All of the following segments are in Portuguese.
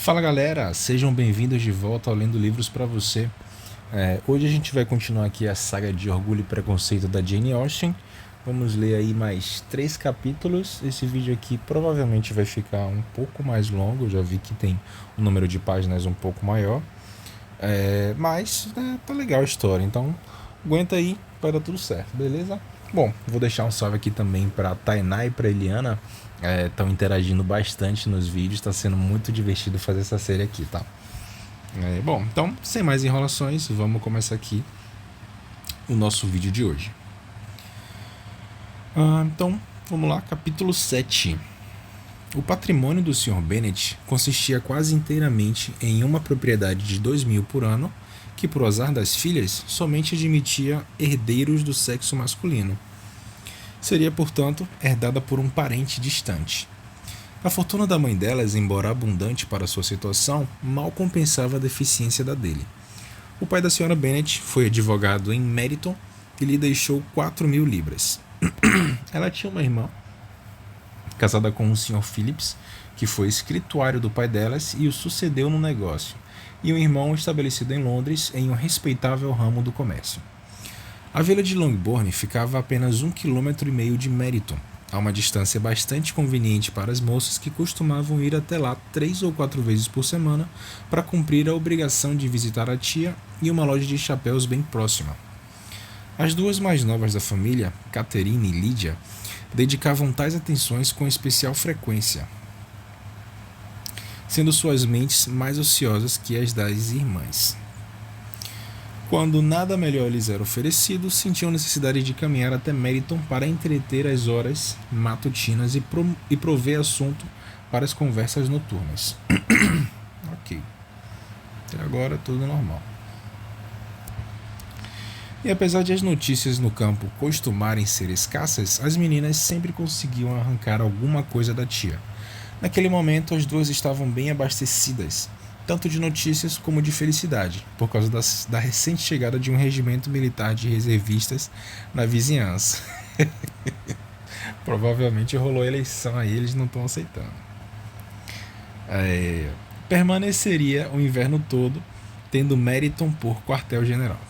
Fala galera, sejam bem-vindos de volta ao Lendo Livros para você. Hoje a gente vai continuar aqui a saga de Orgulho e Preconceito da Jane Austen. Vamos ler aí mais 3 capítulos. Esse vídeo aqui provavelmente vai ficar um pouco mais longo, eu já vi que tem um número de páginas um pouco maior. Mas tá legal a história, então aguenta aí, vai dar tudo certo, beleza? Bom, vou deixar um salve aqui também para Tainá e para Eliana. Estão interagindo bastante nos vídeos, está sendo muito divertido fazer essa série aqui, tá? Bom, então, sem mais enrolações, vamos começar aqui o nosso vídeo de hoje. Então, vamos lá, capítulo 7. O patrimônio do Sr. Bennet consistia quase inteiramente em uma propriedade de 2.000 por ano, que, por azar das filhas, somente admitia herdeiros do sexo masculino. Seria, portanto, herdada por um parente distante. A fortuna da mãe delas, embora abundante para sua situação, mal compensava a deficiência da dele. O pai da Sra. Bennet foi advogado em Meryton e lhe deixou 4.000 libras. Ela tinha uma irmã, casada com o Sr. Phillips, que foi escrituário do pai delas e o sucedeu no negócio, e um irmão estabelecido em Londres em um respeitável ramo do comércio. A vila de Longbourn ficava a apenas 1,5 km de Meryton, a uma distância bastante conveniente para as moças que costumavam ir até lá 3 ou 4 vezes por semana para cumprir a obrigação de visitar a tia e uma loja de chapéus bem próxima. As duas mais novas da família, Catherine e Lydia, dedicavam tais atenções com especial frequência, sendo suas mentes mais ociosas que as das irmãs. Quando nada melhor lhes era oferecido, sentiam necessidade de caminhar até Meryton para entreter as horas matutinas e prover assunto para as conversas noturnas. Ok. Até agora tudo normal. E apesar de as notícias no campo costumarem ser escassas, as meninas sempre conseguiam arrancar alguma coisa da tia. Naquele momento, as duas estavam bem abastecidas, tanto de notícias como de felicidade, por causa da recente chegada de um regimento militar de reservistas na vizinhança. Provavelmente rolou eleição aí, eles não estão aceitando. Permaneceria o inverno todo, tendo Meryton por quartel-general.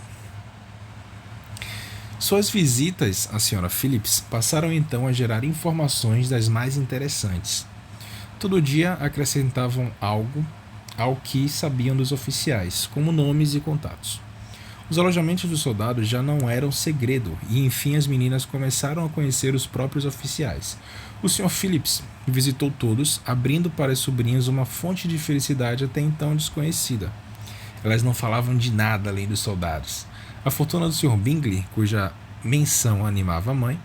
Suas visitas à Sra. Phillips passaram então a gerar informações das mais interessantes. Todo dia acrescentavam algo ao que sabiam dos oficiais, como nomes e contatos. Os alojamentos dos soldados já não eram segredo, e enfim as meninas começaram a conhecer os próprios oficiais. O Sr. Phillips visitou todos, abrindo para as sobrinhas uma fonte de felicidade até então desconhecida. Elas não falavam de nada além dos soldados. A fortuna do Sr. Bingley, cuja menção animava a mãe,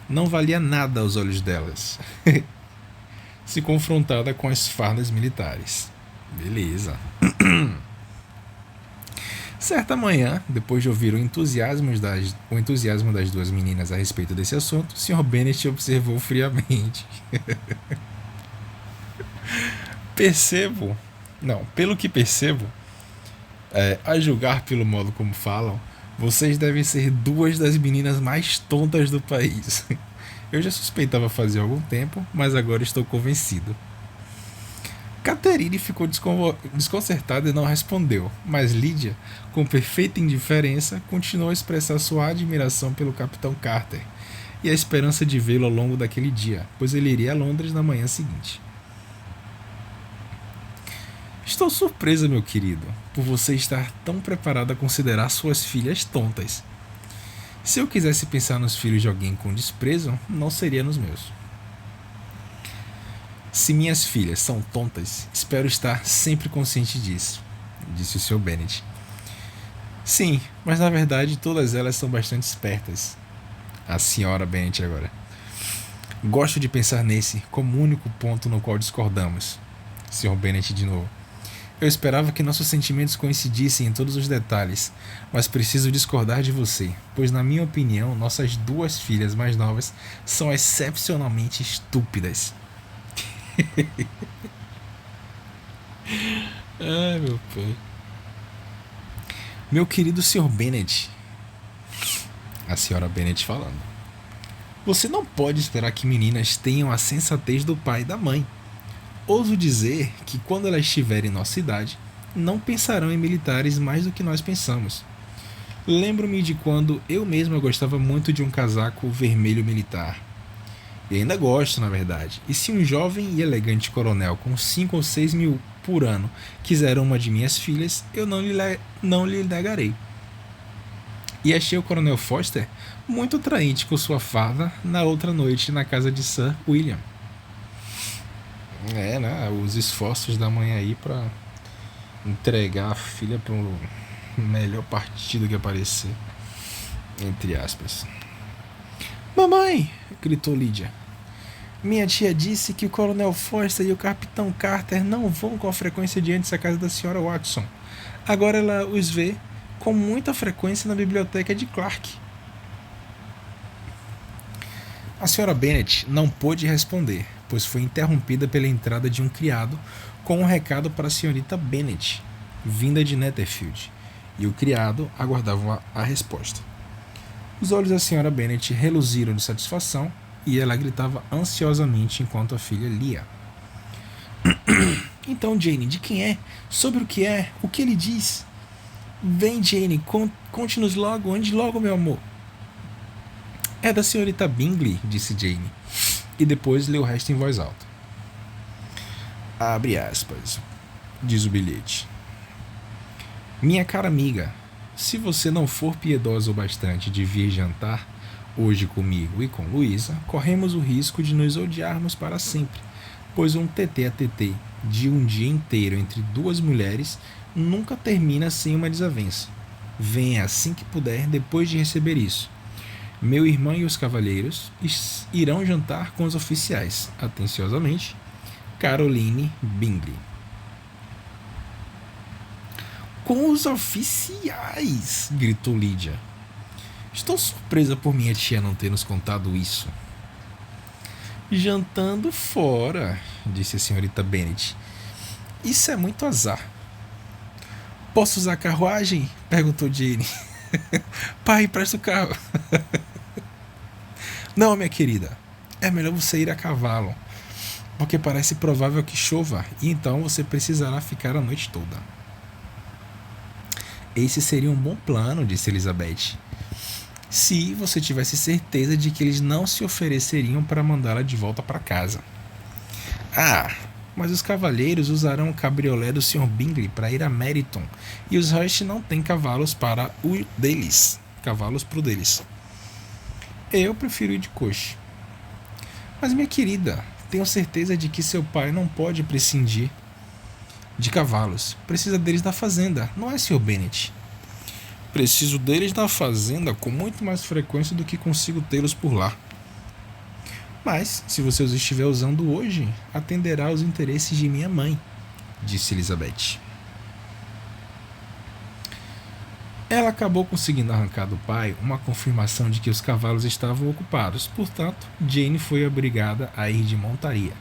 não valia nada aos olhos delas, se confrontada com as fardas militares. Beleza. Certa manhã, depois de ouvir o entusiasmo das duas meninas a respeito desse assunto, o Sr. Bennet observou friamente. Pelo que percebo, a julgar pelo modo como falam, vocês devem ser duas das meninas mais tontas do país. Eu já suspeitava fazia algum tempo, mas agora estou convencido. Catherine ficou desconcertada e não respondeu, mas Lydia, com perfeita indiferença, continuou a expressar sua admiração pelo Capitão Carter e a esperança de vê-lo ao longo daquele dia, pois ele iria a Londres na manhã seguinte. Estou surpresa, meu querido, por você estar tão preparado a considerar suas filhas tontas. Se eu quisesse pensar nos filhos de alguém com desprezo, não seria nos meus. Se minhas filhas são tontas, espero estar sempre consciente disso, disse o Sr. Bennet. Sim, mas na verdade todas elas são bastante espertas. A Sra. Bennet agora. Gosto de pensar nesse como o único ponto no qual discordamos. Sr. Bennet de novo. Eu esperava que nossos sentimentos coincidissem em todos os detalhes, mas preciso discordar de você, pois na minha opinião, nossas duas filhas mais novas são excepcionalmente estúpidas. Ai, meu pai. Meu querido Sr. Bennet, a Sra. Bennet falando, você não pode esperar que meninas tenham a sensatez do pai e da mãe. Ouso dizer que quando ela estiver em nossa idade, não pensarão em militares mais do que nós pensamos. Lembro-me de quando eu mesma gostava muito de um casaco vermelho militar. E ainda gosto, na verdade. E se um jovem e elegante coronel com 5 ou 6 mil por ano quiser uma de minhas filhas, eu não lhe negarei. E achei o coronel Foster muito atraente com sua farda na outra noite na casa de Sir William. Né? Os esforços da mãe aí pra entregar a filha pro melhor partido que aparecer. Entre aspas. Mamãe! Gritou Lydia. Minha tia disse que o coronel Foster e o capitão Carter não vão com frequência diante da casa da senhora Watson. Agora ela os vê com muita frequência na biblioteca de Clark. A senhora Bennet não pôde responder, pois foi interrompida pela entrada de um criado com um recado para a senhorita Bennet, vinda de Netherfield, e o criado aguardava a resposta. Os olhos da senhora Bennet reluziram de satisfação e ela gritava ansiosamente enquanto a filha lia. Então, Jane, de quem é? Sobre o que é? O que ele diz? Vem, Jane, conte-nos logo, ande logo, meu amor. É da senhorita Bingley, disse Jane, e depois leu o resto em voz alta. Abre aspas, diz o bilhete. Minha cara amiga, se você não for piedosa o bastante de vir jantar hoje comigo e com Luísa, corremos o risco de nos odiarmos para sempre, pois um tete-a-tete de um dia inteiro entre duas mulheres nunca termina sem uma desavença. Venha assim que puder depois de receber isso. Meu irmão e os cavalheiros irão jantar com os oficiais. Atenciosamente, Caroline Bingley. Com os oficiais! Gritou Lydia. Estou surpresa por minha tia não ter nos contado isso. Jantando fora, disse a senhorita Bennet. Isso é muito azar. Posso usar a carruagem? Perguntou Jane. Pai, presta o carro. Não, minha querida. É melhor você ir a cavalo, porque parece provável que chova e então você precisará ficar a noite toda. Esse seria um bom plano, disse Elizabeth, se você tivesse certeza de que eles não se ofereceriam para mandá-la de volta para casa. Ah, mas os cavalheiros usarão o cabriolé do Sr. Bingley para ir a Meryton e os Rush não têm cavalos para o deles. Cavalos pro deles. Eu prefiro ir de coche. Mas, minha querida, tenho certeza de que seu pai não pode prescindir de cavalos. Precisa deles na fazenda, não é, Sr. Bennet? Preciso deles na fazenda com muito mais frequência do que consigo tê-los por lá. Mas, se você os estiver usando hoje, atenderá aos interesses de minha mãe, disse Elizabeth. Ela acabou conseguindo arrancar do pai uma confirmação de que os cavalos estavam ocupados, portanto, Jane foi obrigada a ir de montaria,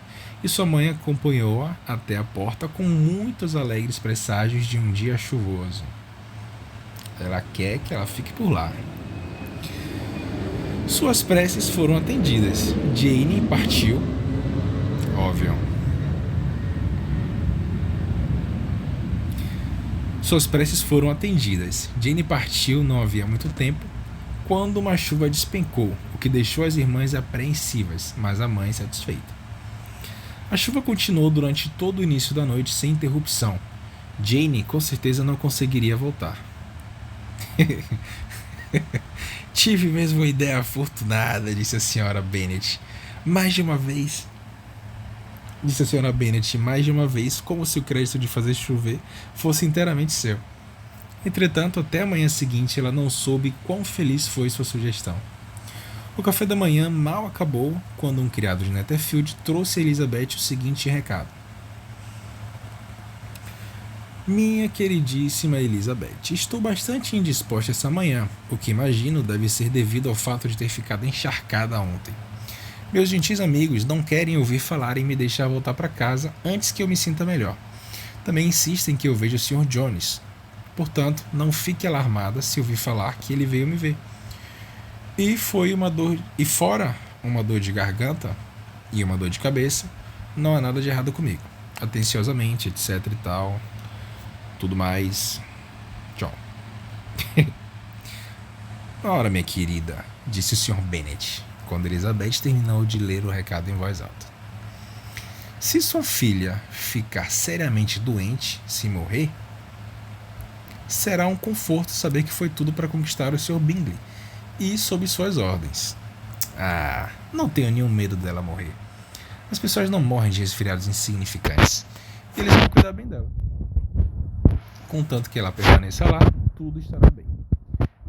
e sua mãe acompanhou-a até a porta com muitos alegres presságios de um dia chuvoso. Ela quer que ela fique por lá. Suas preces foram atendidas. Jane partiu. Óbvio. Suas preces foram atendidas. Jane partiu não havia muito tempo, quando uma chuva despencou, o que deixou as irmãs apreensivas, mas a mãe satisfeita. A chuva continuou durante todo o início da noite sem interrupção. Jane com certeza não conseguiria voltar. Tive mesmo uma ideia afortunada, disse a senhora Bennet. Mais de uma vez, como se o crédito de fazer chover fosse inteiramente seu. Entretanto, até a manhã seguinte, ela não soube quão feliz foi sua sugestão. O café da manhã mal acabou quando um criado de Netherfield trouxe a Elizabeth o seguinte recado. Minha queridíssima Elizabeth, estou bastante indisposta essa manhã, o que imagino deve ser devido ao fato de ter ficado encharcada ontem. Meus gentis amigos não querem ouvir falar em me deixar voltar para casa antes que eu me sinta melhor. Também insistem que eu veja o Sr. Jones. Portanto, não fique alarmada se ouvir falar que ele veio me ver. Fora uma dor de garganta e uma dor de cabeça, não há nada de errado comigo. atenciosamente, etc e tal. Tudo mais. Tchau. Ora, minha querida, disse o Sr. Bennet, quando Elizabeth terminou de ler o recado em voz alta. Se sua filha ficar seriamente doente, se morrer, será um conforto saber que foi tudo para conquistar o Sr. Bingley e sob suas ordens. Ah, não tenho nenhum medo dela morrer. As pessoas não morrem de resfriados insignificantes. E eles vão cuidar bem dela. Contanto que ela permaneça lá, tudo estará bem.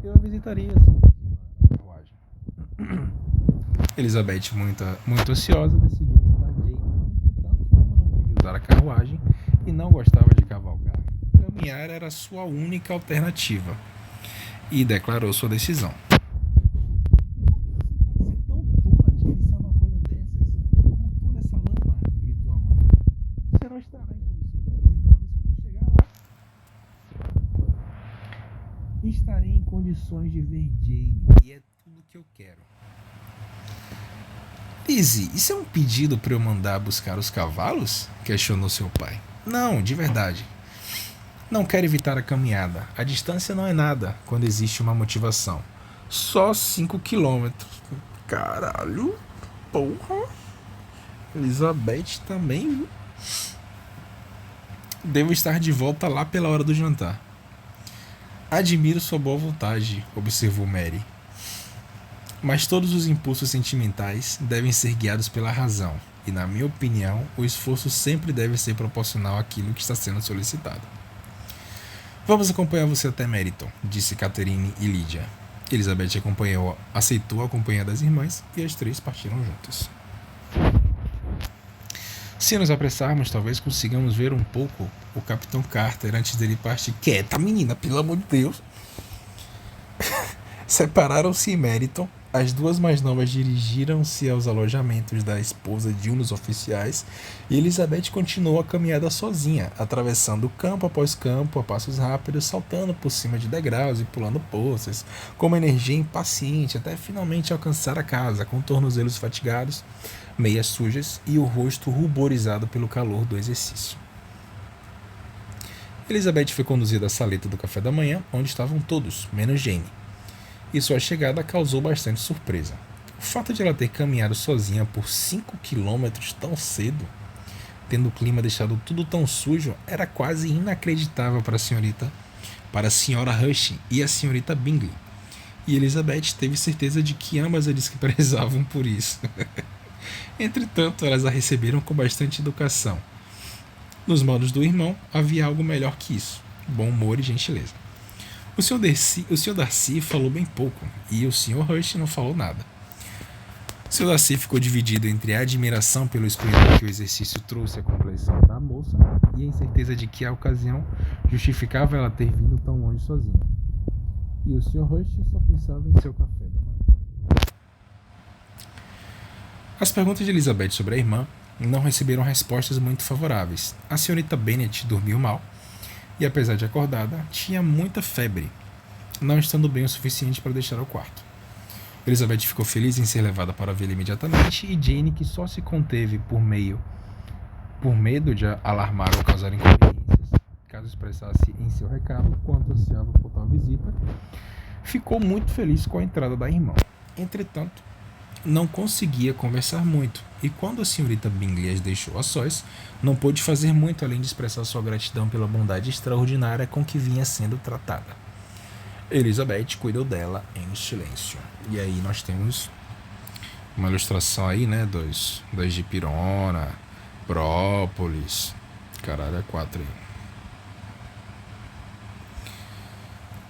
Eu a visitaria na carruagem. Elizabeth, muito ansiosa, decidiu visitar Jane. Entretanto, como não podia usar a carruagem e não gostava de cavalgar, caminhar era sua única alternativa. E declarou sua decisão. Estarei em condições de ver Jane e é tudo que eu quero. Lizzie, isso é um pedido para eu mandar buscar os cavalos? Questionou seu pai. Não, de verdade. Não quero evitar a caminhada. A distância não é nada quando existe uma motivação. Só 5 quilômetros. Caralho, porra. Elizabeth também. Devo estar de volta lá pela hora do jantar. Admiro sua boa vontade, observou Mary. Mas todos os impulsos sentimentais devem ser guiados pela razão, e, na minha opinião, o esforço sempre deve ser proporcional àquilo que está sendo solicitado. Vamos acompanhar você até Meryton, disse Catherine e Lydia. Elizabeth aceitou a companhia das irmãs e as três partiram juntas. Se nos apressarmos, talvez consigamos ver um pouco o Capitão Carter antes dele partir. Quieta, menina, pelo amor de Deus. Separaram-se em Meryton. As duas mais novas dirigiram-se aos alojamentos da esposa de um dos oficiais e Elizabeth continuou a caminhada sozinha, atravessando campo após campo a passos rápidos, saltando por cima de degraus e pulando poças, com uma energia impaciente até finalmente alcançar a casa, com tornozelos fatigados, meias sujas e o rosto ruborizado pelo calor do exercício. Elizabeth foi conduzida à saleta do café da manhã, onde estavam todos, menos Jane. E sua chegada causou bastante surpresa. O fato de ela ter caminhado sozinha por 5 quilômetros tão cedo, tendo o clima deixado tudo tão sujo, era quase inacreditável para a senhora Hush e a senhorita Bingley. E Elizabeth teve certeza de que ambas a desprezavam por isso. Entretanto, elas a receberam com bastante educação. Nos modos do irmão, havia algo melhor que isso: bom humor e gentileza. O Sr. Darcy falou bem pouco, e o Sr. Hush não falou nada. O Sr. Darcy ficou dividido entre a admiração pelo esplendor que o exercício trouxe à complexão da moça e a incerteza de que a ocasião justificava ela ter vindo tão longe sozinha. E o Sr. Hush só pensava em seu café da manhã. As perguntas de Elizabeth sobre a irmã não receberam respostas muito favoráveis. A senhorita Bennet dormiu mal e, apesar de acordada, tinha muita febre, não estando bem o suficiente para deixar o quarto. Elizabeth ficou feliz em ser levada para vê-la imediatamente, e Jane, que só se conteve por medo de alarmar ou causar inconveniências, caso expressasse em seu recado quanto ansiava por tal visita, ficou muito feliz com a entrada da irmã. Entretanto, não conseguia conversar muito, e quando a senhorita Bingley as deixou a sós, não pôde fazer muito além de expressar sua gratidão pela bondade extraordinária com que vinha sendo tratada. Elizabeth cuidou dela em silêncio. E aí nós temos uma ilustração aí, né, das dipirona, própolis, caralho, é 4 aí.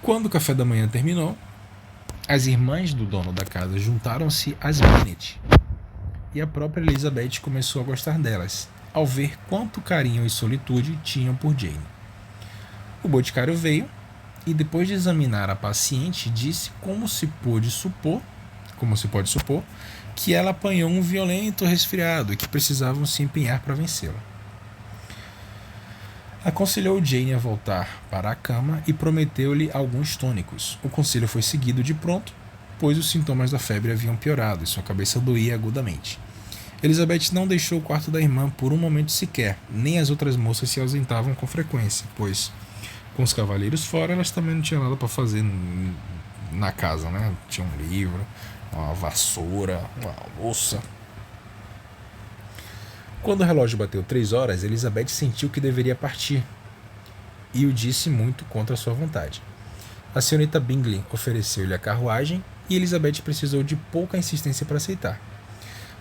Quando o café da manhã terminou, as irmãs do dono da casa juntaram-se às Bennet, e a própria Elizabeth começou a gostar delas, ao ver quanto carinho e solitude tinham por Jane. O boticário veio e, depois de examinar a paciente, disse como se pode supor, que ela apanhou um violento resfriado e que precisavam se empenhar para vencê-la. Aconselhou Jane a voltar para a cama e prometeu-lhe alguns tônicos. O conselho foi seguido de pronto, pois os sintomas da febre haviam piorado e sua cabeça doía agudamente. Elizabeth não deixou o quarto da irmã por um momento sequer, nem as outras moças se ausentavam com frequência, pois, com os cavalheiros fora, elas também não tinham nada para fazer na casa, né? Tinha um livro, uma vassoura, uma louça. Quando o relógio bateu 3 horas, Elizabeth sentiu que deveria partir, e o disse muito contra sua vontade. A senhorita Bingley ofereceu-lhe a carruagem e Elizabeth precisou de pouca insistência para aceitar.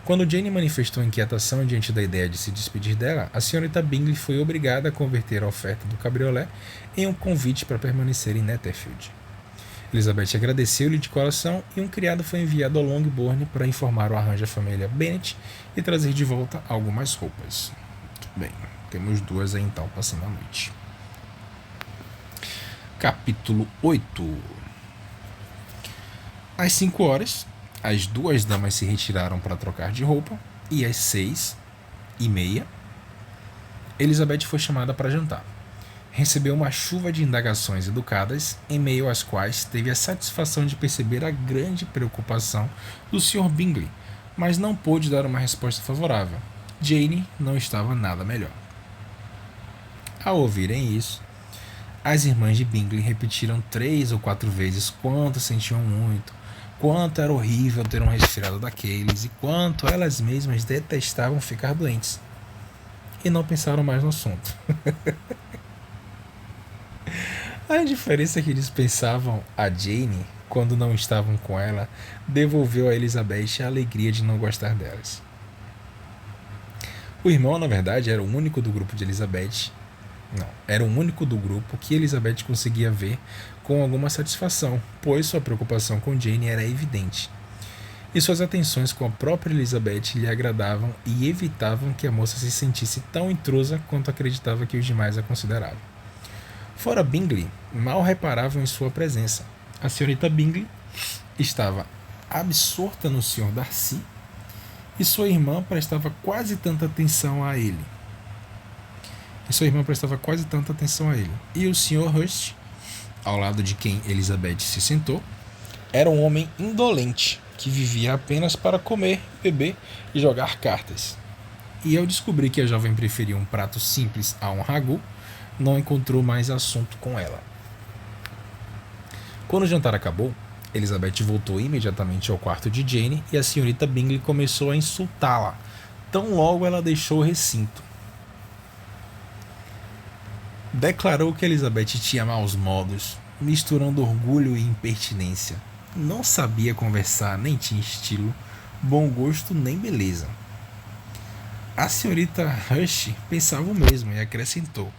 Quando Jane manifestou inquietação diante da ideia de se despedir dela, a senhorita Bingley foi obrigada a converter a oferta do cabriolé em um convite para permanecer em Netherfield. Elizabeth agradeceu-lhe de coração e um criado foi enviado ao Longbourn para informar o arranjo à família Bennet e trazer de volta algumas roupas. Bem, temos 2 aí então passando a noite. Capítulo 8. Às 5 horas, as 2 damas se retiraram para trocar de roupa e às 6:30, Elizabeth foi chamada para jantar. Recebeu uma chuva de indagações educadas, em meio às quais teve a satisfação de perceber a grande preocupação do Sr. Bingley, mas não pôde dar uma resposta favorável. Jane não estava nada melhor. Ao ouvirem isso, as irmãs de Bingley repetiram 3 ou 4 vezes quanto sentiam muito, quanto era horrível ter um resfriado daqueles e quanto elas mesmas detestavam ficar doentes. E não pensaram mais no assunto. A indiferença que dispensavam a Jane quando não estavam com ela devolveu a Elizabeth a alegria de não gostar delas. O irmão, na verdade, era o único do grupo de Elizabeth. Não, era o único do grupo que Elizabeth conseguia ver com alguma satisfação, pois sua preocupação com Jane era evidente. E suas atenções com a própria Elizabeth lhe agradavam e evitavam que a moça se sentisse tão intrusa quanto acreditava que os demais a consideravam. Fora Bingley, mal reparavam em sua presença. A senhorita Bingley estava absorta no Sr. Darcy e sua irmã prestava quase tanta atenção a ele. E o Sr. Hurst, ao lado de quem Elizabeth se sentou, era um homem indolente que vivia apenas para comer, beber e jogar cartas. E ao descobrir que a jovem preferia um prato simples a um ragu, não encontrou mais assunto com ela. Quando o jantar acabou, Elizabeth voltou imediatamente ao quarto de Jane e a senhorita Bingley começou a insultá-la, tão logo ela deixou o recinto. Declarou que Elizabeth tinha maus modos, misturando orgulho e impertinência. Não sabia conversar, nem tinha estilo, bom gosto nem beleza. A senhorita Hurst pensava o mesmo e acrescentou: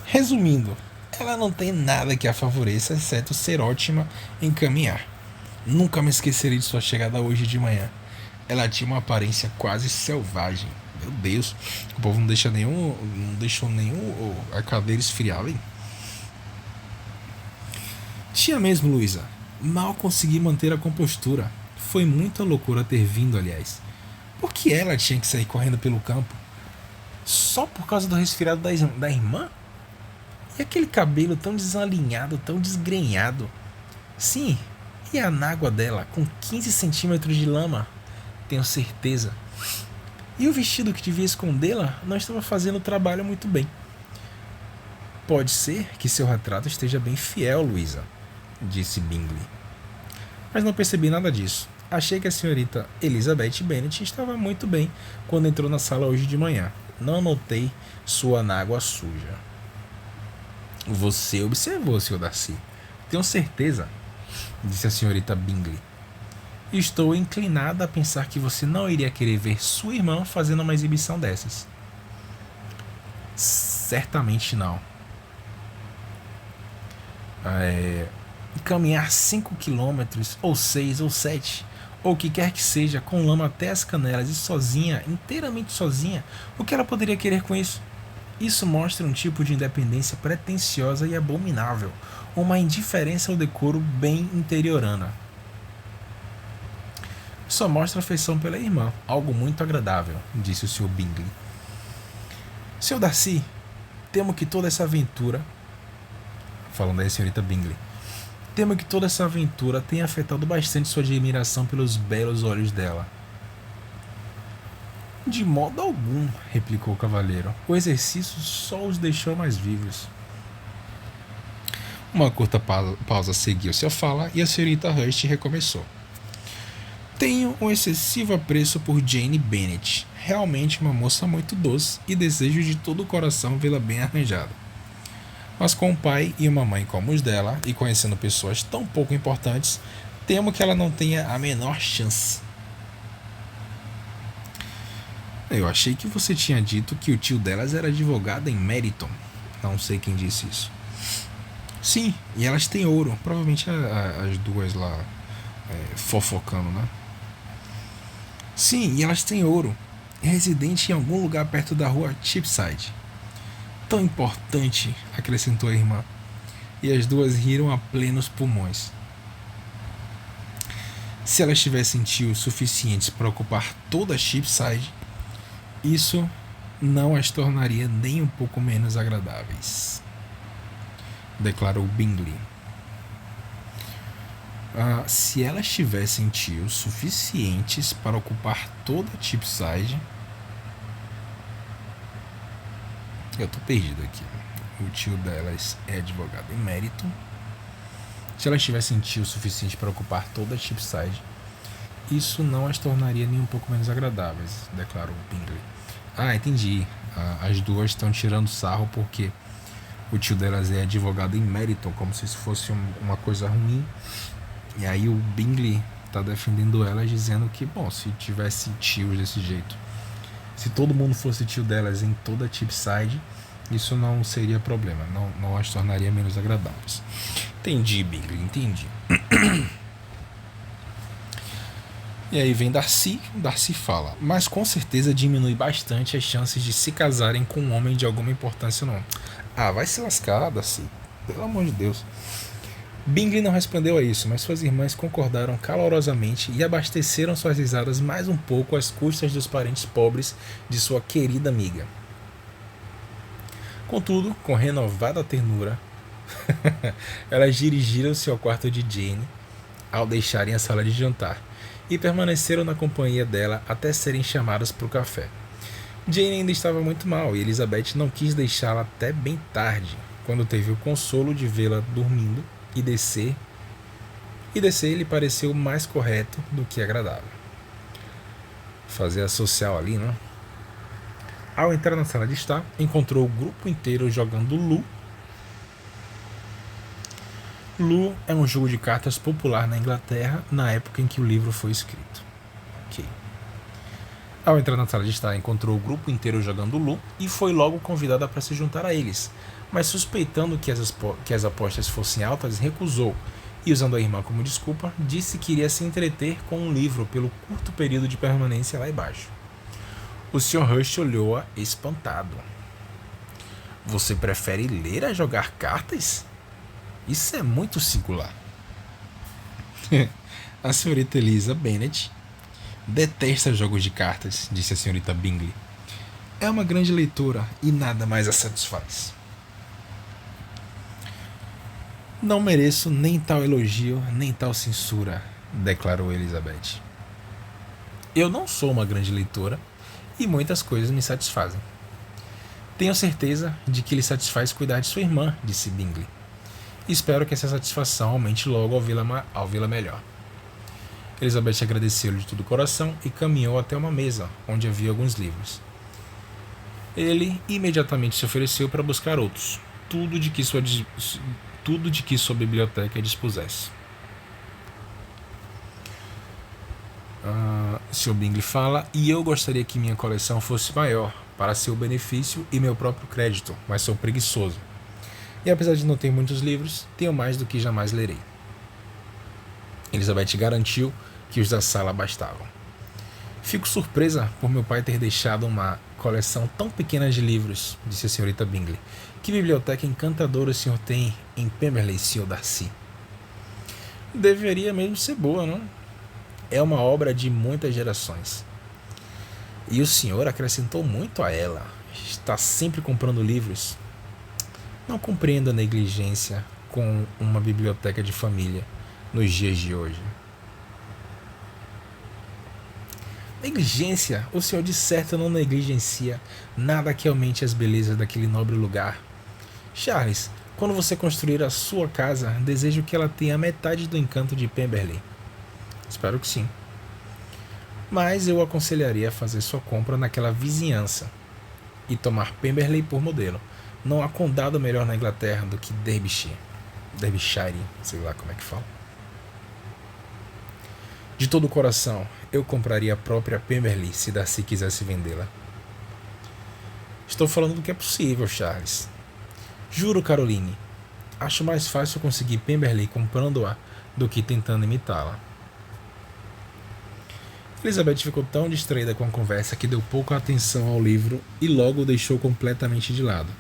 resumindo, ela não tem nada que a favoreça, exceto ser ótima em caminhar. Nunca me esquecerei de sua chegada hoje de manhã. Ela tinha uma aparência quase selvagem. Meu Deus, o povo não deixou nenhum a cadeira esfriar, hein? Tinha mesmo, Luísa. Mal consegui manter a compostura. Foi muita loucura ter vindo, aliás. Por que ela tinha que sair correndo pelo campo? Só por causa do resfriado da irmã? E aquele cabelo tão desalinhado, tão desgrenhado? Sim, e a nágua dela, com 15 centímetros de lama? Tenho certeza. E o vestido que devia escondê-la não estava fazendo o trabalho muito bem. Pode ser que seu retrato esteja bem fiel, Luísa, disse Bingley. Mas não percebi nada disso. Achei que a senhorita Elizabeth Bennet estava muito bem quando entrou na sala hoje de manhã. Não notei sua nágua suja. Você observou, Sr. Darcy. Tenho certeza, disse a senhorita Bingley. Estou inclinada a pensar que você não iria querer ver sua irmã fazendo uma exibição dessas. Certamente não. Caminhar 5 quilômetros, ou 6, ou 7, ou o que quer que seja, com lama até as canelas e sozinha, inteiramente sozinha, o que ela poderia querer com isso? Isso mostra um tipo de independência pretensiosa e abominável, uma indiferença ao decoro bem interiorana. Só mostra afeição pela irmã, algo muito agradável, disse o Sr. Bingley. Sr. Darcy, temo que toda essa aventura, falando aí a senhorita Bingley, temo que toda essa aventura tenha afetado bastante sua admiração pelos belos olhos dela. De modo algum, replicou o cavalheiro. O exercício só os deixou mais vivos. Uma curta pausa seguiu-se a fala e a senhorita Hurst recomeçou. Tenho um excessivo apreço por Jane Bennet. Realmente uma moça muito doce e desejo de todo o coração vê-la bem arranjada. Mas com um pai e uma mãe como os dela, e conhecendo pessoas tão pouco importantes, temo que ela não tenha a menor chance. Eu achei que você tinha dito que o tio delas era advogado em Meryton. Não sei quem disse isso. Sim, e elas têm ouro. Provavelmente as duas lá fofocando, né? Sim, e elas têm ouro. Residente em algum lugar perto da rua Cheapside. Tão importante, acrescentou a irmã. E as duas riram a plenos pulmões. Se elas tivessem tios suficientes para ocupar toda a Cheapside, isso não as tornaria nem um pouco menos agradáveis, declarou Bingley. Se elas tivessem tios suficientes para ocupar toda a Cheapside. Eu tô perdido aqui. O tio delas é advogado emérito. Se elas tivessem tio suficiente para ocupar toda a Cheapside, isso não as tornaria nem um pouco menos agradáveis, declarou Bingley. Entendi. As duas estão tirando sarro porque o tio delas é advogado em Meryton, como se isso fosse uma coisa ruim. E aí o Bingley tá defendendo elas, dizendo que, bom, se tivesse tios desse jeito, se todo mundo fosse tio delas em toda a Cheapside, isso não seria problema, não as tornaria menos agradáveis. Entendi, Bingley, entendi. E aí vem Darcy fala, mas com certeza diminui bastante as chances de se casarem com um homem de alguma importância não. Vai se lascar, Darcy, pelo amor de Deus. Bingley não respondeu a isso, mas suas irmãs concordaram calorosamente e abasteceram suas risadas mais um pouco às custas dos parentes pobres de sua querida amiga. Contudo, com renovada ternura, elas dirigiram-se ao quarto de Jane ao deixarem a sala de jantar e permaneceram na companhia dela até serem chamadas para o café. Jane ainda estava muito mal e Elizabeth não quis deixá-la até bem tarde, quando teve o consolo de vê-la dormindo e descer lhe pareceu mais correto do que agradável. Fazer a social ali, né? Ao entrar na sala de estar, encontrou o grupo inteiro jogando Lu. Lu é um jogo de cartas popular na Inglaterra na época em que o livro foi escrito. Ok. Ao entrar na sala de estar, encontrou o grupo inteiro jogando Lu e foi logo convidada para se juntar a eles, mas suspeitando que as apostas fossem altas, recusou e, usando a irmã como desculpa, disse que iria se entreter com um livro pelo curto período de permanência lá embaixo. O Sr. Hurst olhou-a espantado. Você prefere ler a jogar cartas? Isso é muito singular. A senhorita Eliza Bennet detesta jogos de cartas, disse a senhorita Bingley. É uma grande leitora e nada mais a satisfaz. Não mereço nem tal elogio, nem tal censura, declarou Elizabeth. Eu não sou uma grande leitora e muitas coisas me satisfazem. Tenho certeza de que lhe satisfaz cuidar de sua irmã, disse Bingley. Espero que essa satisfação aumente logo ao vê-la melhor. Elizabeth agradeceu-lhe de todo o coração e caminhou até uma mesa, onde havia alguns livros. Ele imediatamente se ofereceu para buscar outros, tudo de que sua biblioteca dispusesse. Sr. Bingley fala, e eu gostaria que minha coleção fosse maior, para seu benefício e meu próprio crédito, mas sou preguiçoso. E apesar de não ter muitos livros, tenho mais do que jamais lerei. Elizabeth garantiu que os da sala bastavam. Fico surpresa por meu pai ter deixado uma coleção tão pequena de livros, disse a senhorita Bingley. Que biblioteca encantadora o senhor tem em Pemberley, Sr. Darcy. Deveria mesmo ser boa, não? É uma obra de muitas gerações. E o senhor acrescentou muito a ela. Está sempre comprando livros. Não compreendo a negligência com uma biblioteca de família nos dias de hoje. Negligência? O senhor de certo não negligencia nada que aumente as belezas daquele nobre lugar. Charles, quando você construir a sua casa, desejo que ela tenha metade do encanto de Pemberley. Espero que sim. Mas eu aconselharia a fazer sua compra naquela vizinhança e tomar Pemberley por modelo. Não há condado melhor na Inglaterra do que Derbyshire. Derbyshire, sei lá como é que fala. De todo o coração, eu compraria a própria Pemberley se Darcy quisesse vendê-la. Estou falando do que é possível, Charles. Juro, Caroline, acho mais fácil conseguir Pemberley comprando-a do que tentando imitá-la. Elizabeth ficou tão distraída com a conversa que deu pouca atenção ao livro e logo o deixou completamente de lado.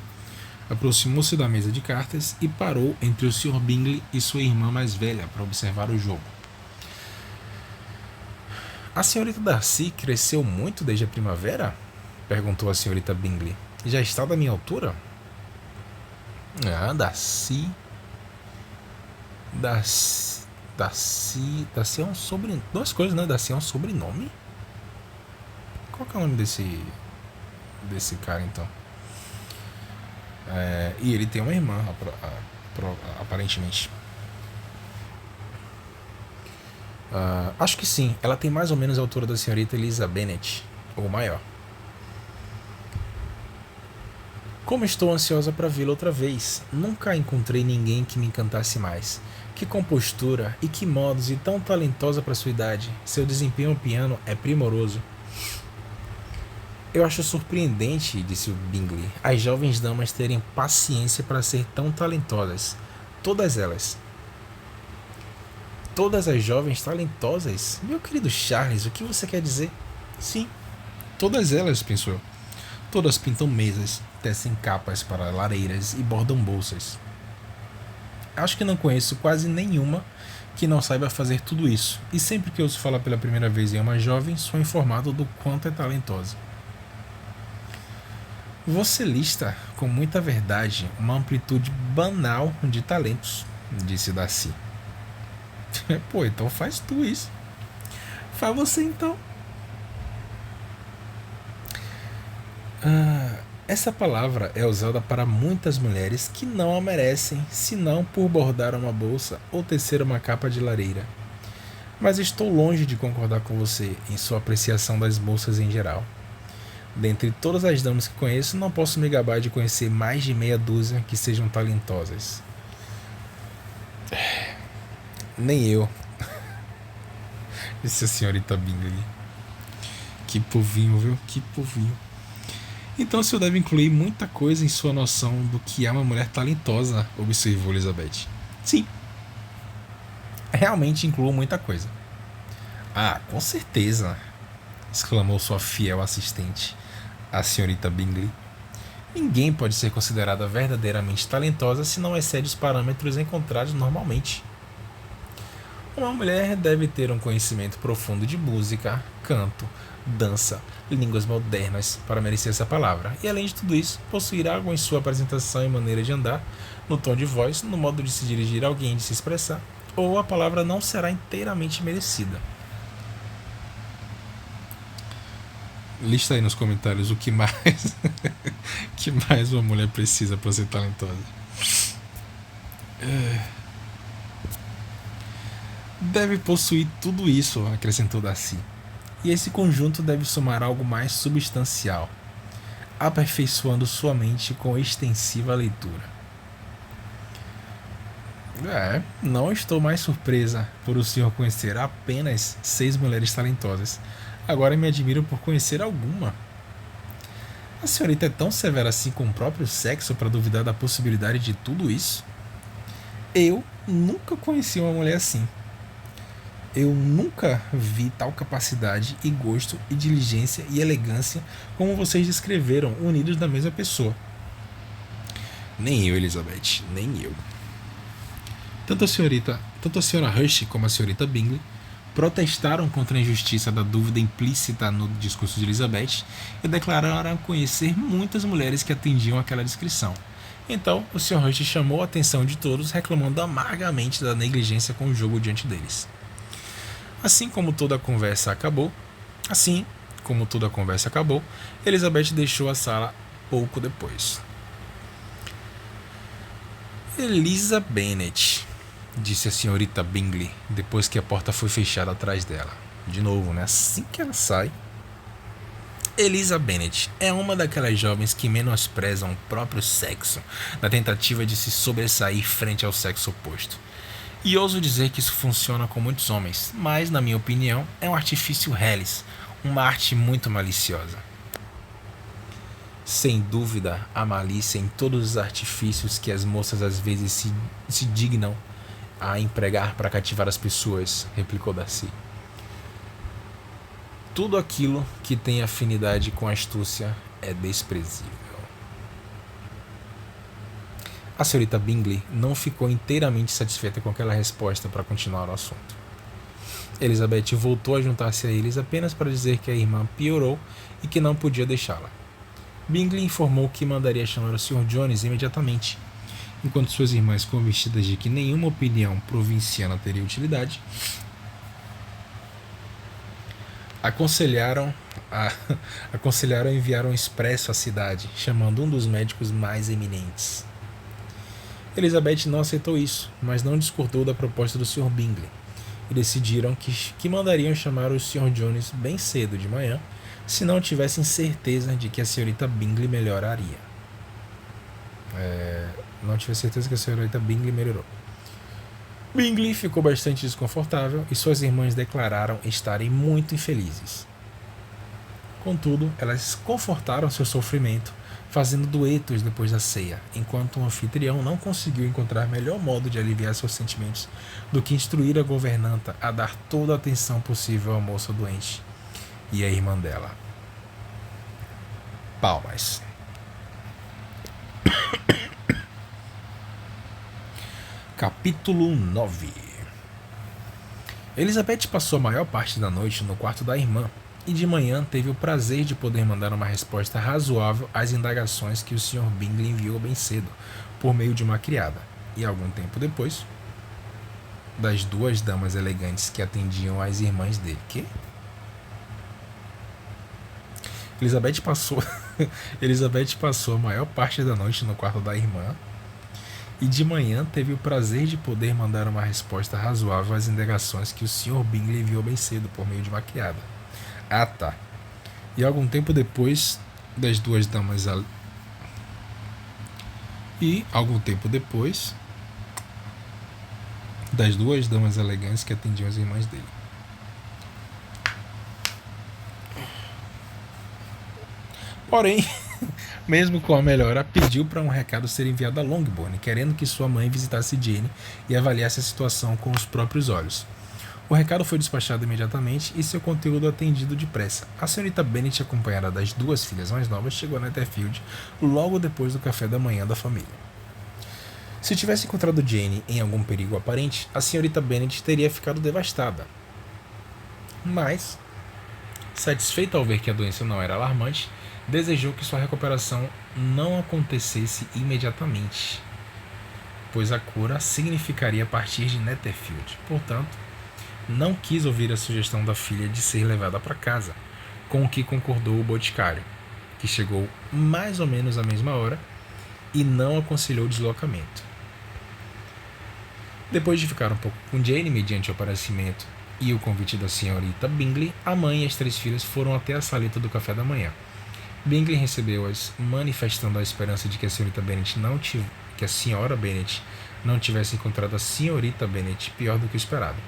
Aproximou-se da mesa de cartas e parou entre o Sr. Bingley e sua irmã mais velha para observar o jogo. A senhorita Darcy cresceu muito desde a primavera? Perguntou a senhorita Bingley. Já está da minha altura? Ah, Darcy é um sobrenome. Duas coisas, né? Darcy é um sobrenome? Qual que é o nome desse cara, então? E ele tem uma irmã, aparentemente. Acho que sim. Ela tem mais ou menos a altura da senhorita Eliza Bennet, ou maior. Como estou ansiosa para vê-la outra vez. Nunca encontrei ninguém que me encantasse mais. Que compostura e que modos, e tão talentosa para sua idade. Seu desempenho ao piano é primoroso. Eu acho surpreendente, disse o Bingley, as jovens damas terem paciência para ser tão talentosas. Todas elas. Todas as jovens talentosas? Meu querido Charles, o que você quer dizer? Sim, todas elas, pensou eu. Todas pintam mesas, tecem capas para lareiras e bordam bolsas. Acho que não conheço quase nenhuma que não saiba fazer tudo isso, e sempre que ouço falar pela primeira vez em uma jovem, sou informado do quanto é talentosa. Você lista, com muita verdade, uma amplitude banal de talentos, disse Darcy. Pô, então faz tu isso. Faz você então. Essa palavra é usada para muitas mulheres que não a merecem, senão por bordar uma bolsa ou tecer uma capa de lareira. Mas estou longe de concordar com você em sua apreciação das moças em geral. Dentre todas as damas que conheço, não posso me gabar de conhecer mais de meia dúzia que sejam talentosas. Nem eu, disse a senhorita Bingley. Que povinho, viu? Que povinho. Então o senhor deve incluir muita coisa em sua noção do que é uma mulher talentosa, observou Elizabeth. Sim. Realmente incluo muita coisa. Ah, com certeza, exclamou sua fiel assistente, a senhorita Bingley. Ninguém pode ser considerada verdadeiramente talentosa se não excede os parâmetros encontrados normalmente. Uma mulher deve ter um conhecimento profundo de música, canto, dança, línguas modernas para merecer essa palavra, e além de tudo isso, possuir algo em sua apresentação e maneira de andar, no tom de voz, no modo de se dirigir a alguém, de se expressar, ou a palavra não será inteiramente merecida. Lista aí nos comentários o que mais que mais uma mulher precisa para ser talentosa. Deve possuir tudo isso, acrescentou Darcy. E esse conjunto deve somar algo mais substancial, aperfeiçoando sua mente com extensiva leitura. Não estou mais surpresa por o senhor conhecer apenas 6 mulheres talentosas. Agora me admiro por conhecer alguma. A senhorita é tão severa assim com o próprio sexo para duvidar da possibilidade de tudo isso? Eu nunca conheci uma mulher assim. Eu nunca vi tal capacidade e gosto e diligência e elegância como vocês descreveram, unidos na mesma pessoa. Nem eu, Elizabeth, nem eu. Tanto a senhora Hush como a senhorita Bingley protestaram contra a injustiça da dúvida implícita no discurso de Elizabeth e declararam conhecer muitas mulheres que atendiam aquela descrição. Então, o Sr. Hush chamou a atenção de todos, reclamando amargamente da negligência com o jogo diante deles. Assim como toda a conversa acabou, Assim, como toda a conversa acabou, Elizabeth deixou a sala pouco depois. Elisa Bennet, disse a senhorita Bingley, depois que a porta foi fechada atrás dela. De novo, né? Assim que ela sai. Elisa Bennet é uma daquelas jovens que menosprezam o próprio sexo na tentativa de se sobressair frente ao sexo oposto. E ouso dizer que isso funciona com muitos homens, mas, na minha opinião, é um artifício reles, uma arte muito maliciosa. Sem dúvida, há malícia em todos os artifícios que as moças às vezes se dignam a empregar para cativar as pessoas, replicou Darcy. Tudo aquilo que tem afinidade com a astúcia é desprezível. A senhorita Bingley não ficou inteiramente satisfeita com aquela resposta para continuar o assunto. Elizabeth voltou a juntar-se a eles apenas para dizer que a irmã piorou e que não podia deixá-la. Bingley informou que mandaria chamar o Sr. Jones imediatamente, enquanto suas irmãs, convencidas de que nenhuma opinião provinciana teria utilidade, aconselharam a enviar um expresso à cidade, chamando um dos médicos mais eminentes. Elizabeth não aceitou isso, mas não discordou da proposta do Sr. Bingley, e decidiram que mandariam chamar o Sr. Jones bem cedo de manhã, se não tivessem certeza de que a senhorita Bingley melhoraria. Não tive certeza que a senhorita Bingley melhorou. Bingley ficou bastante desconfortável e suas irmãs declararam estarem muito infelizes. Contudo, elas confortaram seu sofrimento, fazendo duetos depois da ceia, enquanto o anfitrião não conseguiu encontrar melhor modo de aliviar seus sentimentos do que instruir a governanta a dar toda a atenção possível à moça doente e à irmã dela. Palmas. Capítulo 9. Elizabeth passou a maior parte da noite no quarto da irmã e de manhã teve o prazer de poder mandar uma resposta razoável às indagações que o Sr. Bingley enviou bem cedo, por meio de uma criada, e algum tempo depois, das duas damas elegantes que atendiam às irmãs dele. Que? Elizabeth passou a maior parte da noite no quarto da irmã e de manhã teve o prazer de poder mandar uma resposta razoável às indagações que o Sr. Bingley enviou bem cedo por meio de uma criada. Ah, tá. E algum tempo depois das duas damas elegantes que atendiam as irmãs dele. Porém, mesmo com a melhora, pediu para um recado ser enviado a Longbourn, querendo que sua mãe visitasse Jane e avaliasse a situação com os próprios olhos. O recado foi despachado imediatamente e seu conteúdo atendido depressa. A senhorita Bennet, acompanhada das duas filhas mais novas, chegou a Netherfield logo depois do café da manhã da família. Se tivesse encontrado Jane em algum perigo aparente, a senhorita Bennet teria ficado devastada. Mas, satisfeita ao ver que a doença não era alarmante, desejou que sua recuperação não acontecesse imediatamente, pois a cura significaria partir de Netherfield. Portanto, não quis ouvir a sugestão da filha de ser levada para casa, com o que concordou o boticário, que chegou mais ou menos à mesma hora e não aconselhou o deslocamento. Depois de ficar um pouco com Jane mediante o aparecimento e o convite da senhorita Bingley, a mãe e as três filhas foram até a saleta do café da manhã. Bingley recebeu-as, manifestando a esperança de que a senhorita Bennet não tivesse encontrado a senhorita Bennet pior do que o esperado.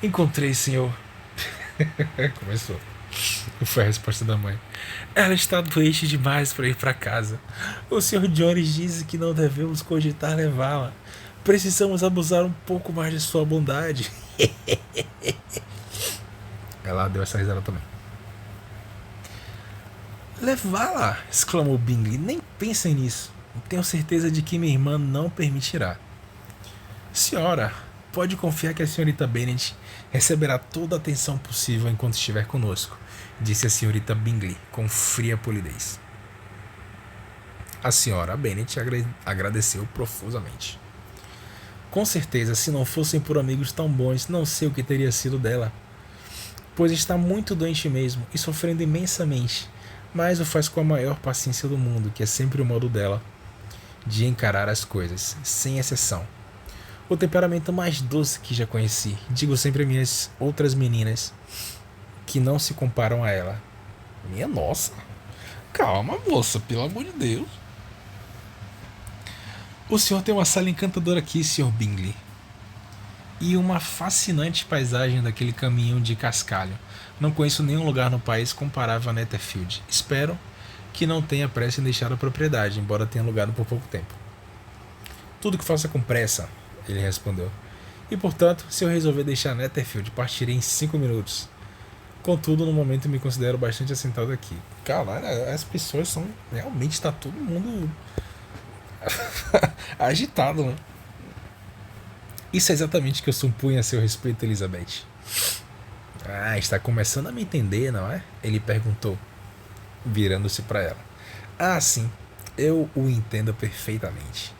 Encontrei, senhor. Começou. Foi a resposta da mãe. Ela está doente demais para ir para casa. O Sr. Jones disse que não devemos cogitar levá-la. Precisamos abusar um pouco mais de sua bondade. Ela deu essa risada também. Levá-la! Exclamou Bingley. Nem pensem nisso. Tenho certeza de que minha irmã não permitirá. Senhora, pode confiar que a senhorita Bennet receberá toda a atenção possível enquanto estiver conosco, disse a senhorita Bingley com fria polidez. A senhora Bennet agradeceu profusamente. Com certeza, se não fossem por amigos tão bons, não sei o que teria sido dela. pois está muito doente mesmo e sofrendo imensamente, mas o faz com a maior paciência do mundo, que é sempre o modo dela de encarar as coisas, sem exceção. O temperamento mais doce que já conheci, digo sempre a minhas outras meninas, que não se comparam a ela. Minha nossa! Calma, moça, pelo amor de Deus. O senhor tem uma sala encantadora aqui, Sr. Bingley. E uma fascinante paisagem daquele caminho de cascalho. Não conheço nenhum lugar no país comparável a Netherfield. Espero que não tenha pressa em deixar a propriedade, embora tenha alugado por pouco tempo. Tudo que faça com pressa, ele respondeu. E portanto, se eu resolver deixar Netherfield, partirei em 5 minutos. Contudo, no momento me considero bastante assentado aqui. Caralho, as pessoas são. Realmente está todo mundo agitado, né? Isso é exatamente o que eu supunha a seu respeito, Elizabeth. Ah, está começando a me entender, não é? Ele perguntou, virando-se para ela. Ah, sim, eu o entendo perfeitamente.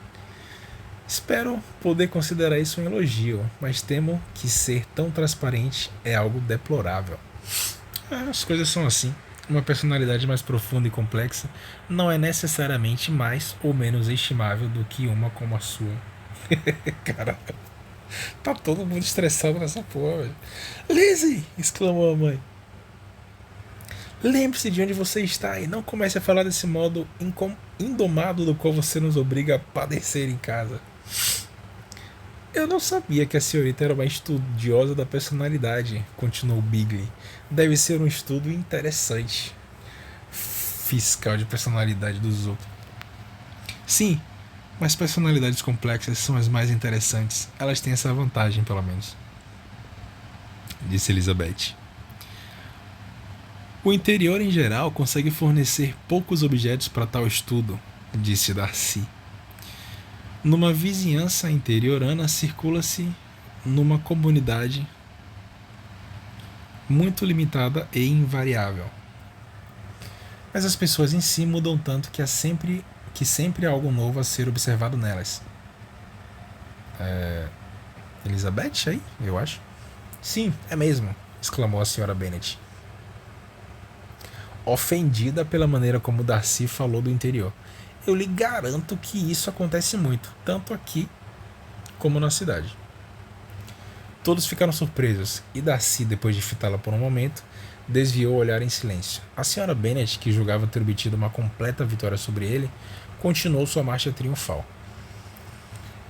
Espero poder considerar isso um elogio, mas temo que ser tão transparente é algo deplorável. As coisas são assim. Uma personalidade mais profunda e complexa não é necessariamente mais ou menos estimável do que uma como a sua. Caralho, tá todo mundo estressado nessa porra, velho. Lizzie! Exclamou a mãe. Lembre-se de onde você está e não comece a falar desse modo indomado do qual você nos obriga a padecer em casa. Eu não sabia que a senhorita era uma estudiosa da personalidade, continuou Bingley. Deve ser um estudo interessante. Fiscal de personalidade dos outros. Sim, mas personalidades complexas são as mais interessantes. Elas têm essa vantagem, pelo menos. Disse Elizabeth. O interior, em geral, consegue fornecer poucos objetos para tal estudo, disse Darcy. Numa vizinhança interiorana circula-se numa comunidade muito limitada e invariável. Mas as pessoas em si mudam tanto que sempre há algo novo a ser observado nelas. Elizabeth aí, eu acho? Sim, é mesmo, exclamou a senhora Bennet, ofendida pela maneira como Darcy falou do interior. Eu lhe garanto que isso acontece muito, tanto aqui como na cidade. Todos ficaram surpresos, e Darcy, depois de fitá-la por um momento, desviou o olhar em silêncio. A senhora Bennet, que julgava ter obtido uma completa vitória sobre ele, continuou sua marcha triunfal.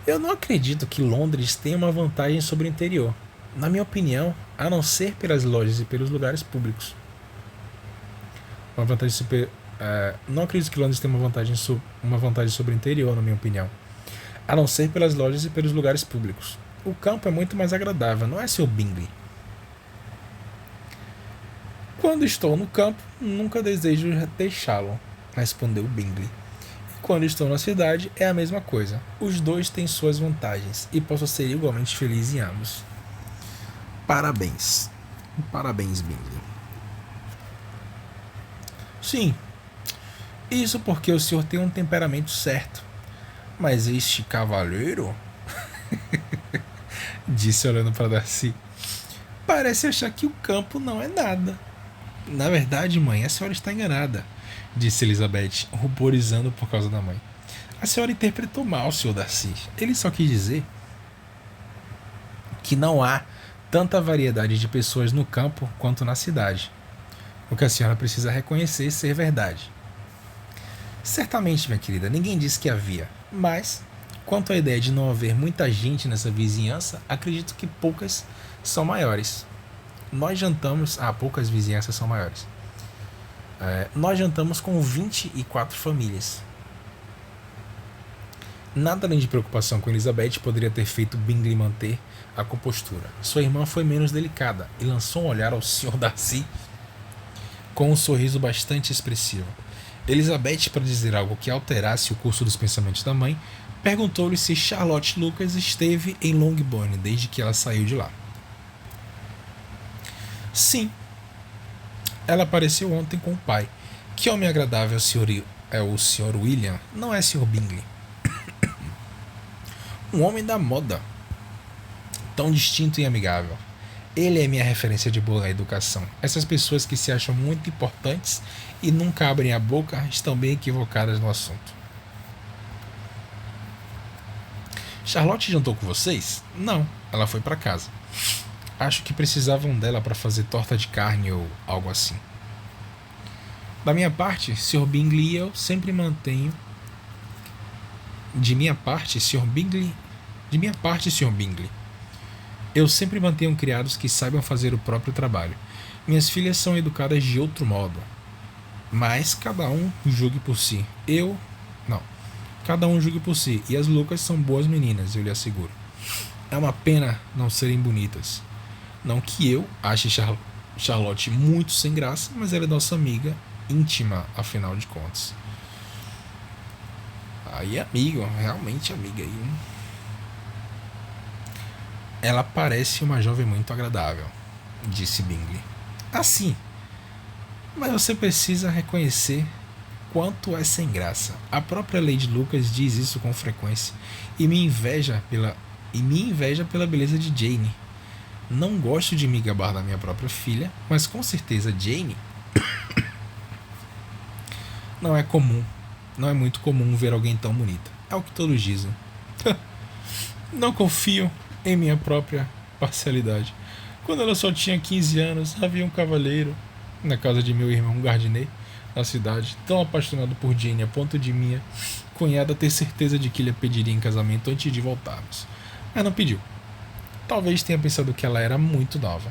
Eu não acredito que Londres tenha uma vantagem sobre o interior, na minha opinião, a não ser pelas lojas e pelos lugares públicos. Uma vantagem super... não acredito que Londres tenha uma vantagem sobre o interior, na minha opinião, a não ser pelas lojas e pelos lugares públicos. O campo é muito mais agradável, não é, Sr. Bingley? Quando estou no campo, nunca desejo deixá-lo, respondeu Bingley. E quando estou na cidade, é a mesma coisa. Os dois têm suas vantagens, e posso ser igualmente feliz em ambos. Parabéns. Parabéns, Bingley. Sim, isso porque o senhor tem um temperamento certo. Mas este cavalheiro... disse olhando para Darcy. Parece achar que o campo não é nada. Na verdade, mãe, a senhora está enganada, disse Elizabeth, ruborizando por causa da mãe. A senhora interpretou mal, Sr. Darcy. Ele só quis dizer que não há tanta variedade de pessoas no campo quanto na cidade. O que a senhora precisa reconhecer ser verdade. Certamente, minha querida, ninguém disse que havia, mas, quanto à ideia de não haver muita gente nessa vizinhança, acredito que poucas são maiores. Nós jantamos... poucas vizinhanças são maiores. Nós jantamos com 24 famílias. Nada além de preocupação com Elizabeth poderia ter feito Bingley manter a compostura. Sua irmã foi menos delicada e lançou um olhar ao Sr. Darcy com um sorriso bastante expressivo. Elizabeth, para dizer algo que alterasse o curso dos pensamentos da mãe, perguntou-lhe se Charlotte Lucas esteve em Longbourn desde que ela saiu de lá. Sim. Ela apareceu ontem com o pai. Que homem agradável é o Sr. William, não é Sr. Bingley? Um homem da moda. Tão distinto e amigável. Ele é minha referência de boa educação. Essas pessoas que se acham muito importantes e nunca abrem a boca estão bem equivocadas no assunto. Charlotte jantou com vocês? Não, ela foi para casa. Acho que precisavam dela para fazer torta de carne ou algo assim. Da minha parte, Sr. Bingley e eu sempre mantenho. De minha parte, Sr. Bingley. Eu sempre mantenho criados que saibam fazer o próprio trabalho. Minhas filhas são educadas de outro modo. Mas cada um julgue por si. Não. Cada um julgue por si. E as Lucas são boas meninas, eu lhe asseguro. É uma pena não serem bonitas. Não que eu ache Charlotte muito sem graça, mas ela é nossa amiga íntima, afinal de contas. Aí amigo, realmente amiga aí. Ela parece uma jovem muito agradável, disse Bingley. Assim, mas você precisa reconhecer quanto é sem graça. A própria Lady Lucas diz isso com frequência e me inveja pela beleza de Jane. Não gosto de me gabar da minha própria filha, mas com certeza Jane não é muito comum ver alguém tão bonita. É o que todos dizem. Não confio em minha própria parcialidade. Quando ela só tinha 15 anos, havia um cavalheiro na casa de meu irmão Gardiner, na cidade, tão apaixonado por Jane a ponto de minha cunhada ter certeza de que lhe pediria em casamento antes de voltarmos. Mas não pediu. Talvez tenha pensado que ela era muito nova.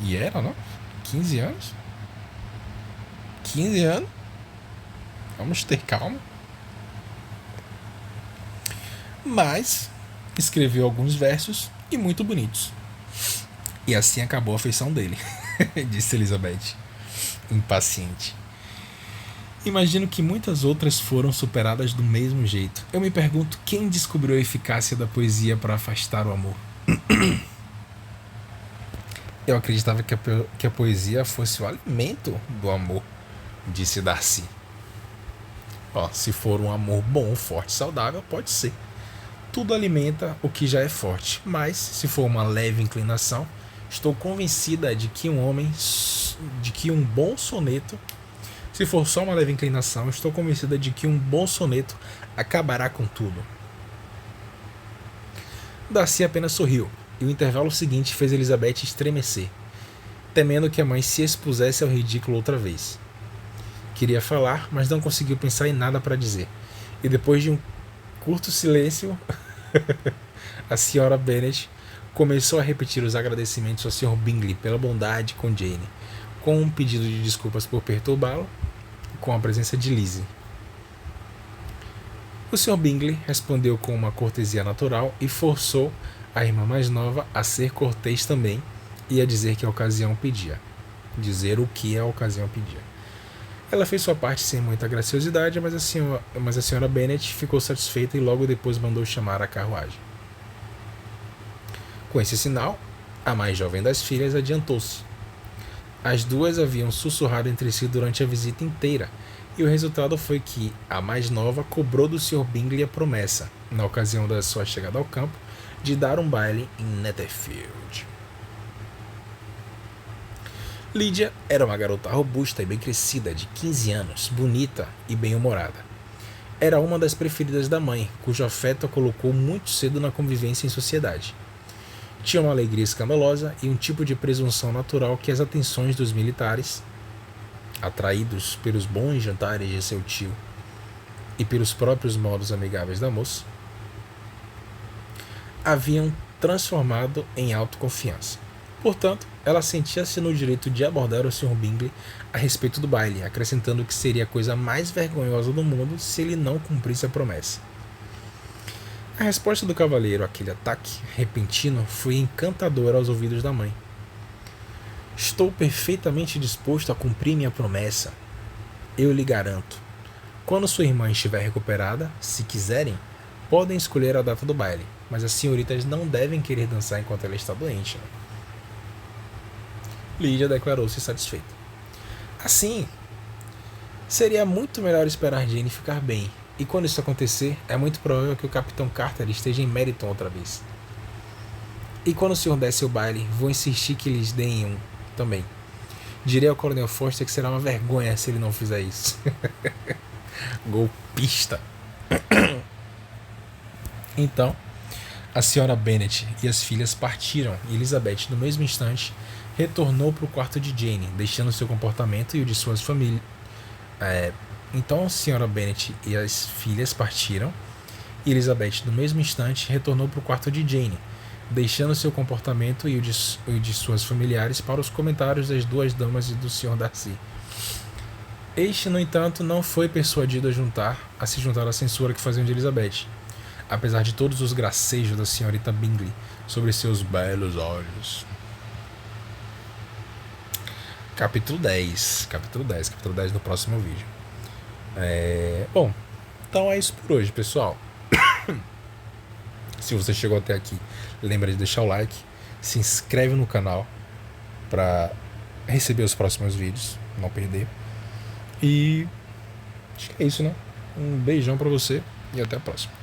E era, não? 15 anos? 15 anos? Vamos ter calma. Mas escreveu alguns versos e muito bonitos. E assim acabou a afeição dele, disse Elizabeth, impaciente. Imagino que muitas outras foram superadas do mesmo jeito. Eu me pergunto quem descobriu a eficácia da poesia para afastar o amor. Eu acreditava que a poesia fosse o alimento do amor, disse Darcy. Se for um amor bom, forte, saudável, pode ser. Tudo alimenta o que já é forte, mas se for uma leve inclinação, estou convencida de que um bom soneto, se for só uma leve inclinação, estou convencida de que um bom soneto acabará com tudo. Darcy apenas sorriu, e o intervalo seguinte fez Elizabeth estremecer, temendo que a mãe se expusesse ao ridículo outra vez. Queria falar, mas não conseguiu pensar em nada para dizer, e depois de um curto silêncio, a Sra. Bennet começou a repetir os agradecimentos ao Sr. Bingley pela bondade com Jane, com um pedido de desculpas por perturbá-lo, com a presença de Lizzie. O Sr. Bingley respondeu com uma cortesia natural e forçou a irmã mais nova a ser cortês também e a dizer que a ocasião pedia. Dizer o que a ocasião pedia. Ela fez sua parte sem muita graciosidade, mas a Sra. Bennet ficou satisfeita e logo depois mandou chamar a carruagem. Com esse sinal, a mais jovem das filhas adiantou-se. As duas haviam sussurrado entre si durante a visita inteira, e o resultado foi que a mais nova cobrou do Sr. Bingley a promessa, na ocasião da sua chegada ao campo, de dar um baile em Netherfield. Lydia era uma garota robusta e bem crescida, de 15 anos, bonita e bem-humorada. Era uma das preferidas da mãe, cujo afeto a colocou muito cedo na convivência em sociedade. Tinha uma alegria escandalosa e um tipo de presunção natural que as atenções dos militares, atraídos pelos bons jantares de seu tio e pelos próprios modos amigáveis da moça, haviam transformado em autoconfiança. Portanto, ela sentia-se no direito de abordar o Sr. Bingley a respeito do baile, acrescentando que seria a coisa mais vergonhosa do mundo se ele não cumprisse a promessa. A resposta do cavalheiro àquele ataque repentino foi encantadora aos ouvidos da mãe. Estou perfeitamente disposto a cumprir minha promessa. Eu lhe garanto. Quando sua irmã estiver recuperada, se quiserem, podem escolher a data do baile, mas as senhoritas não devem querer dançar enquanto ela está doente. Lydia declarou-se satisfeita. Assim, seria muito melhor esperar Jane ficar bem, e quando isso acontecer, é muito provável que o Capitão Carter esteja em Meryton outra vez. E quando o senhor desce o baile, vou insistir que eles deem um também. Direi ao Coronel Foster que será uma vergonha se ele não fizer isso. Golpista. Então, a senhora Bennet e as filhas partiram e Elizabeth, no mesmo instante, retornou para o quarto de Jane, deixando seu comportamento e o de suas famílias. Então, a senhora Bennet e as filhas partiram e Elizabeth, no mesmo instante, retornou para o quarto de Jane, deixando seu comportamento e o de suas familiares para os comentários das duas damas e do Sr. Darcy. Este, no entanto, não foi persuadido a se juntar à censura que faziam de Elizabeth, apesar de todos os gracejos da senhorita Bingley sobre seus belos olhos. Capítulo 10 no próximo vídeo. Bom, então é isso por hoje, pessoal. Se você chegou até aqui, lembra de deixar o like, se inscreve no canal para receber os próximos vídeos, não perder. E acho que é isso, né? Um beijão pra você e até a próxima.